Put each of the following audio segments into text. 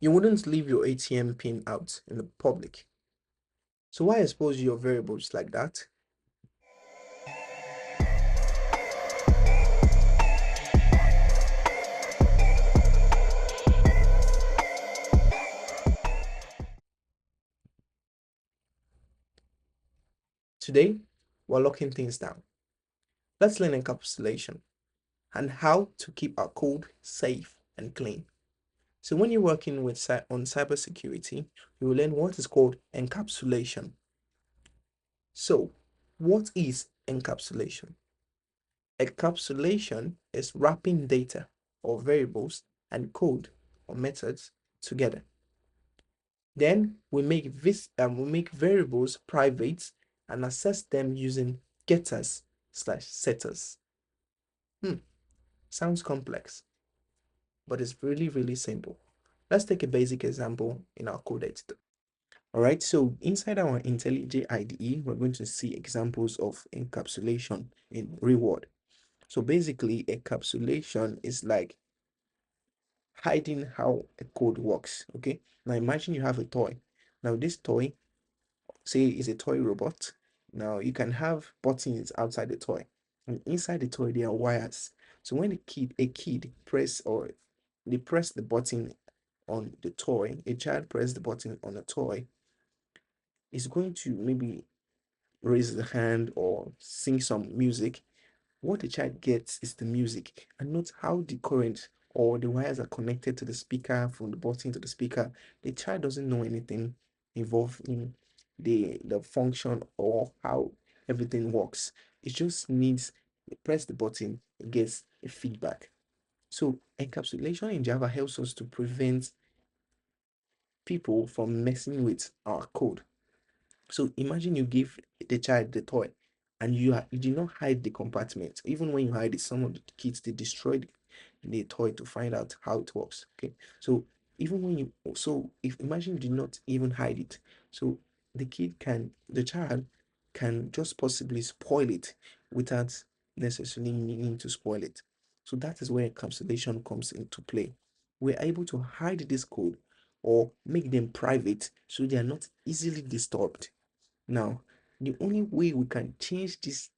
You wouldn't leave your ATM pin out in the public. So why expose your variables like that? Today, we're locking things down. Let's learn encapsulation and how to keep our code safe and clean. So when you're working with on cybersecurity, you will learn what is called encapsulation. So what is encapsulation? Encapsulation is wrapping data or variables and code or methods together. Then we make variables private and access them using getters/setters. Sounds complex, but it's really, really simple. Let's take a basic example in our code editor. All right, so inside our IntelliJ IDE, we're going to see examples of encapsulation in real world. So basically, encapsulation is like hiding how a code works. Okay, now imagine you have a toy. Now this toy, say, is a toy robot. Now you can have buttons outside the toy, and inside the toy there are wires. So when a kid press or they press the button on the toy, a child press the button on a toy, is going to maybe raise the hand or sing some music. What the child gets is the music, and note how the current or the wires are connected to the speaker from the button to the speaker. The child doesn't know anything involved in the function or how everything works. It just needs press the button, it gets a feedback. So encapsulation in Java helps us to prevent people from messing with our code. So imagine you give the child the toy and you did not hide the compartment. Even when you hide it, some of the kids they destroyed the toy to find out how it works. Okay. So even when you if imagine you did not even hide it. So the child can just possibly spoil it without necessarily meaning to spoil it. So that is where encapsulation comes into play. We're able to hide this code or make them private so they are not easily disturbed. Now, the only way we can change this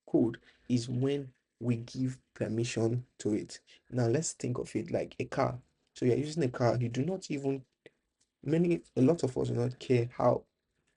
code is when we give permission to it. Now, let's think of it like a car. So you're using a car, you do not even a lot of us do not care how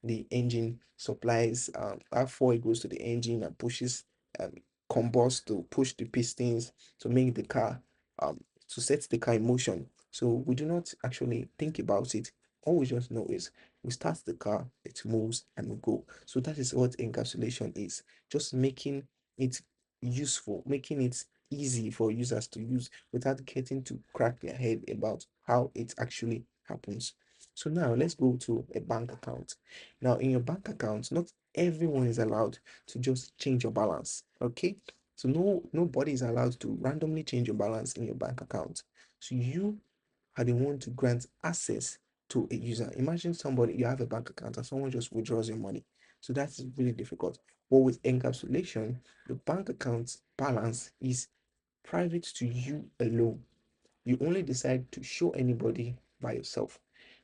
the engine supplies how far it goes to the engine and pushes um combust to push the pistons to make the car to set the car in motion. So we do not actually think about it. All we just know is we start the car, it moves, and we go. So that is what encapsulation is, just making it useful, making it easy for users to use without getting to crack their head about how it actually happens. So now let's go to a bank account. Now in your bank account, not everyone is allowed to just change your balance. Okay. So nobody is allowed to randomly change your balance in your bank account. So you are the one to grant access to a user. Imagine somebody, you have a bank account and someone just withdraws your money. So that's really difficult. But with encapsulation, the bank account balance is private to you alone. You only decide to show anybody by yourself.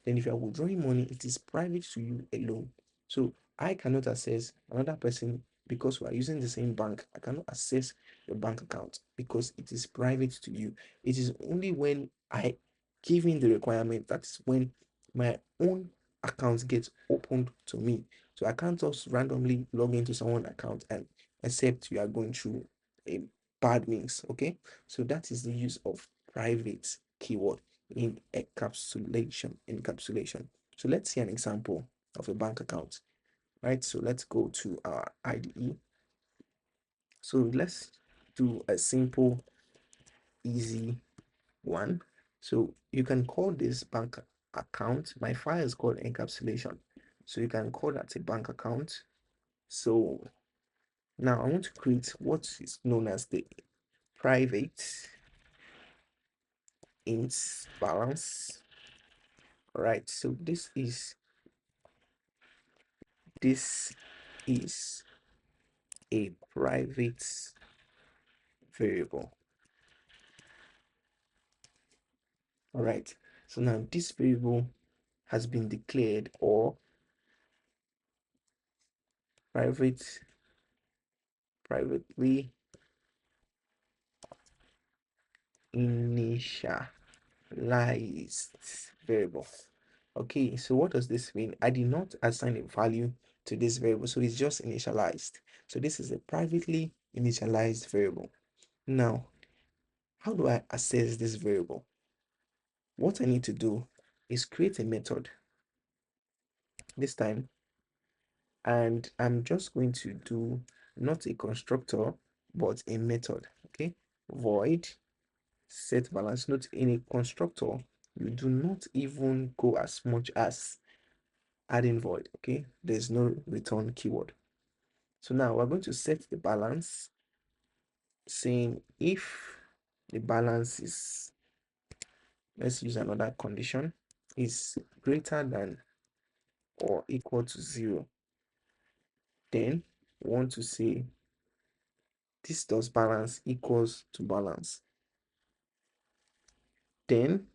Then if you are withdrawing money, it is private to you alone. So I cannot access another person because we are using the same bank. I cannot access your bank account because it is private to you. It is only when I give in the requirement, that's when my own account gets opened to me. So I can't just randomly log into someone's account and except you are going through a bad means. Okay. So that is the use of private keyword in encapsulation. So let's see an example of a bank account, right? So let's go to our IDE. So let's do a simple, easy one. So you can call this bank account. My file is called encapsulation. So you can call that a bank account. So now I want to create what is known as the private int balance. All right, so this is a private variable. All right. So now this variable has been declared or privately initialized variable. Okay, so what does this mean? I did not assign a value to this variable, so it's just initialized. So this is a privately initialized variable. Now, how do I access this variable? What I need to do is create a method this time, and I'm just going to do not a constructor but a method. Okay, void set balance. Note, in a constructor you do not even go as much as adding void. Okay, there's no return keyword. So now we're going to set the balance, saying if the balance is, let's use another condition, is greater than or equal to 0, then we want to say this does balance equals to balance. Then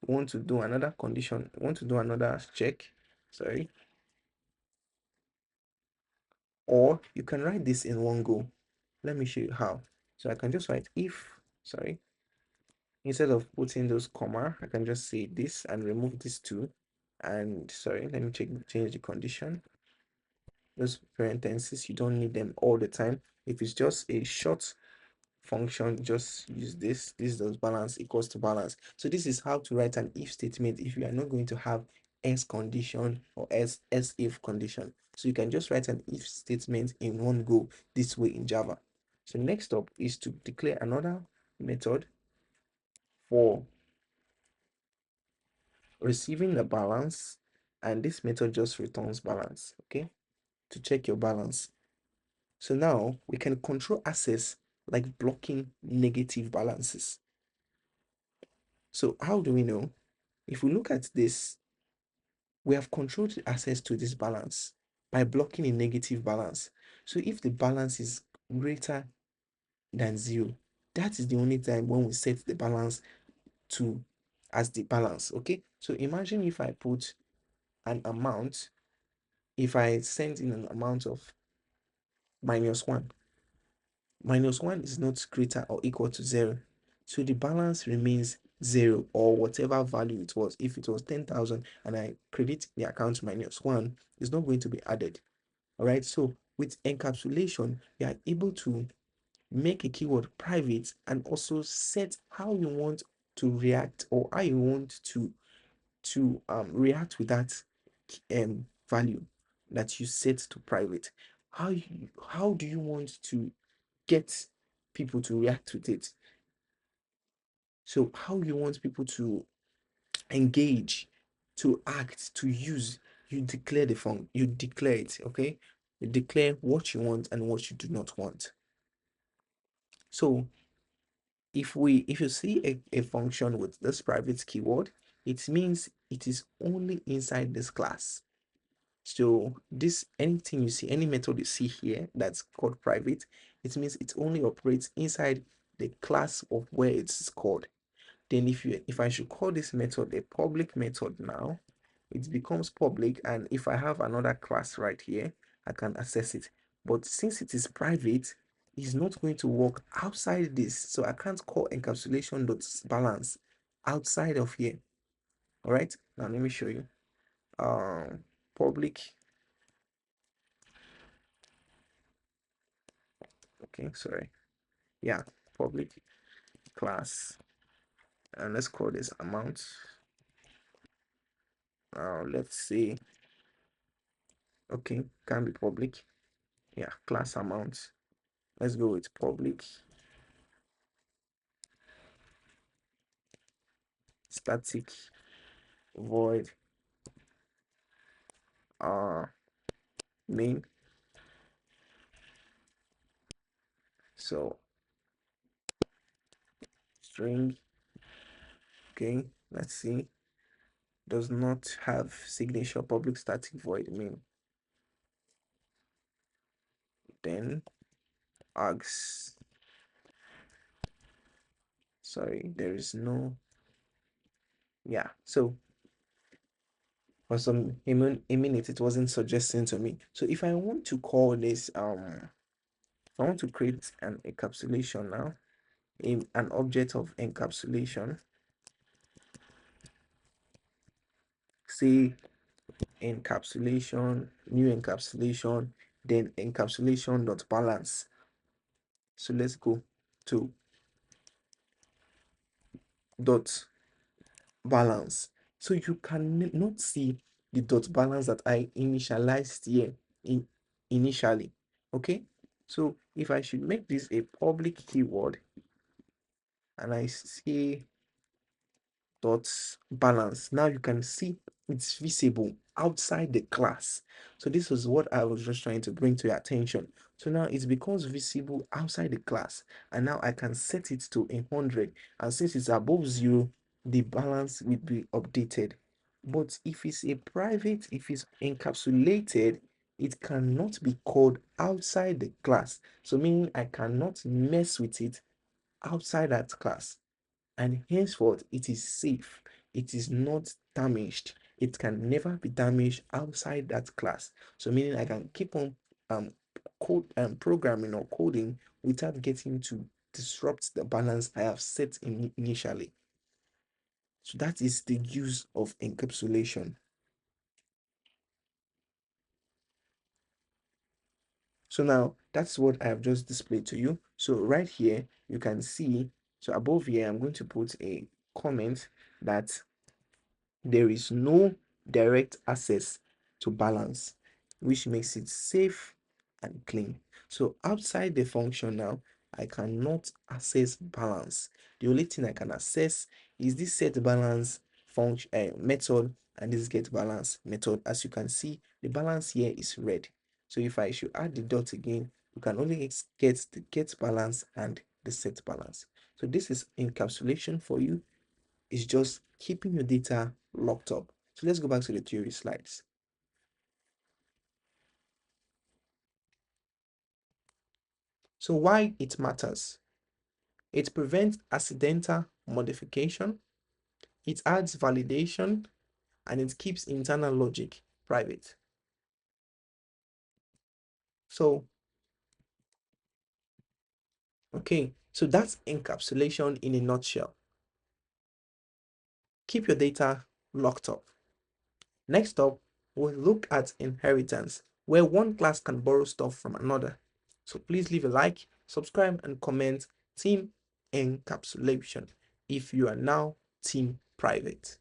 we want to do another condition, we want to do another check, sorry, or you can write this in one go. Let me show you how. So I can just write if, sorry, instead of putting those comma, I can just say this and remove this two. And sorry, let me change the condition. Those parentheses, you don't need them all the time. If it's just a short function, just use this does balance equals to balance. So this is how to write an if statement if you are not going to have else condition or else if condition. So you can just write an if statement in one go this way in Java. So next up is to declare another method for receiving the balance, and this method just returns balance. Okay, to check your balance. So now we can control access like blocking negative balances. So how do we know? If we look at this, we have controlled access to this balance by blocking a negative balance. So if the balance is greater than 0, that is the only time when we set the balance to as the balance. Okay, so imagine if I put an amount, if I send in an amount of -1, -1 is not greater or equal to 0, so the balance remains 0 or whatever value it was. If it was 10,000 and I credit the account -1, it's not going to be added. All right, so with encapsulation you are able to make a keyword private and also set how you want to react or how you want to react with that value that you set to private. How do you want to get people to react with it? So how you want people to engage, to act, to use, you declare the form, you declare it. Okay, you declare what you want and what you do not want. So if you see a function with this private keyword, it means it is only inside this class. So this, anything you see, any method you see here that's called private, it means it only operates inside the class of where it's called. Then if I should call this method a public method now, it becomes public, and if I have another class right here, I can access it. But since it is private, it's not going to work outside this, so I can't call encapsulation.balance outside of here. All right, now let me show you. Public, okay, sorry, yeah, public class, and let's call this amount. Let's say, okay, can be public, yeah, class amount. Let's go with public static void main. So string, okay, let's see, does not have signature public static void main. Then args, sorry, there is no Yeah, so for some a minute it wasn't suggesting to me. So if I want to call this if I want to create an encapsulation now, in an object of encapsulation, say encapsulation, new encapsulation, then encapsulation dot balance. So let's go to dot balance. So you can not see the dot balance that I initialized here initially. Okay, so if I should make this a public keyword and I say dot balance, now you can see it's visible outside the class. So this was what I was just trying to bring to your attention. So now it's becomes visible outside the class, and now I can set it to 100, and since it's above 0, the balance will be updated. But if it's a private, if it's encapsulated, it cannot be called outside the class, so meaning I cannot mess with it outside that class, and henceforth it is safe. It is not damaged. It can never be damaged outside that class. So meaning I can keep on code programming or coding without getting to disrupt the balance I have set initially. So that is the use of encapsulation. So now that's what I have just displayed to you. So right here you can see, so above here I'm going to put a comment that there is no direct access to balance, which makes it safe and clean. So outside the function now, I cannot access balance. The only thing I can access is this set balance function method and this get balance method. As you can see, the balance here is red. So if I should add the dot again, you can only get the get balance and the set balance. So this is encapsulation for you. Is just keeping your data locked up. So let's go back to the theory slides. So why it matters? It prevents accidental modification, it adds validation, and it keeps internal logic private. So, okay, so that's encapsulation in a nutshell. Keep your data locked up. Next up, we'll look at inheritance, where one class can borrow stuff from another. So please leave a like, subscribe, and comment Team Encapsulation if you are now Team Private.